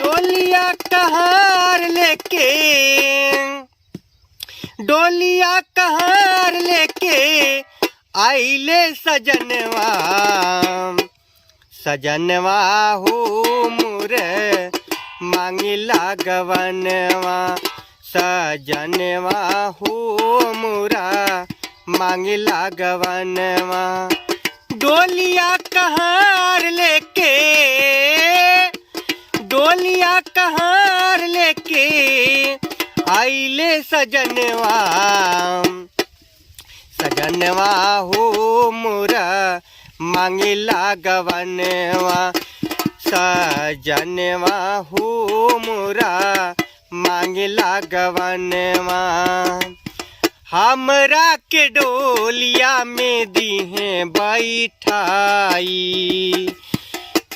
डोलिया कहार लेके, डोलिया कहार लेके आइले सजनवा, सजनवा हो मोरे मांगिला गवनवा, सजनवा हो मोरा मांगिला गवनवा। डोलिया कहार लेके, डोलिया कहार लेके आइले सजनवा, सजनवा हो मोरा मांगिला गवनवा, सजनवा हो मोरा मांगिला गवनवा। हमरा के डोलिया में दीहे बैठाई,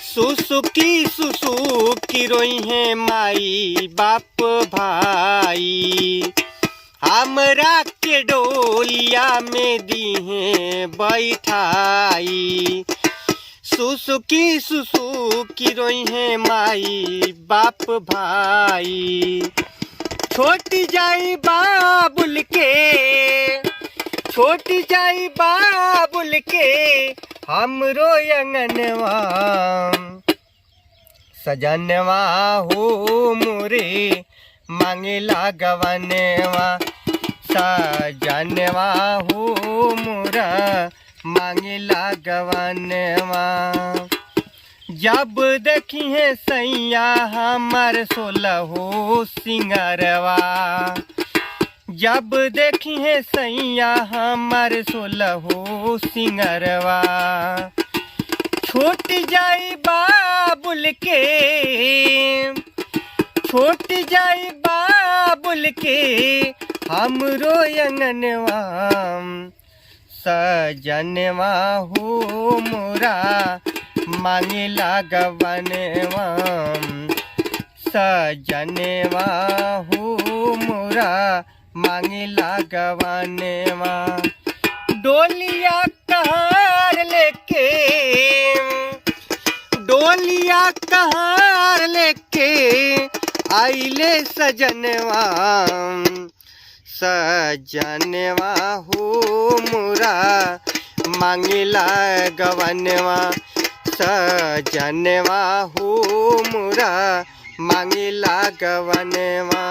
सुसुकी सुसुकी रोई है माई बाप भाई। हमरा के डोलिया में दीहे बैठाई, सुसुकी सुसुकी रोई है माई बाप भाई। छोटी जाई बाबुल के, छोटी जाई बाबुल के हमरो अंगनवा, सजनवा हो मोरे मांगिला गवनवा, सजनवा हो मोरा मांगिला गवनवा। जब देखी है सैया हमर सोलहो सिंगरवा, जब देखी है सैया हमर सोलहो सिंगरवा। छूट जाई बाबुल के, छूट जाई बाबुल के हमरो अंगनवा, सजनवा हो मोरा मांगिला गवनवा, सजनवा हो मोरा मांगिला गवनवा। डोलिया कहार लेके, डोलिया कहार लेके आइले सजनवा, सजनवा हो मोरा मांगिला गवनवा, सजनवा हो मोरा मांगिला गवनवा।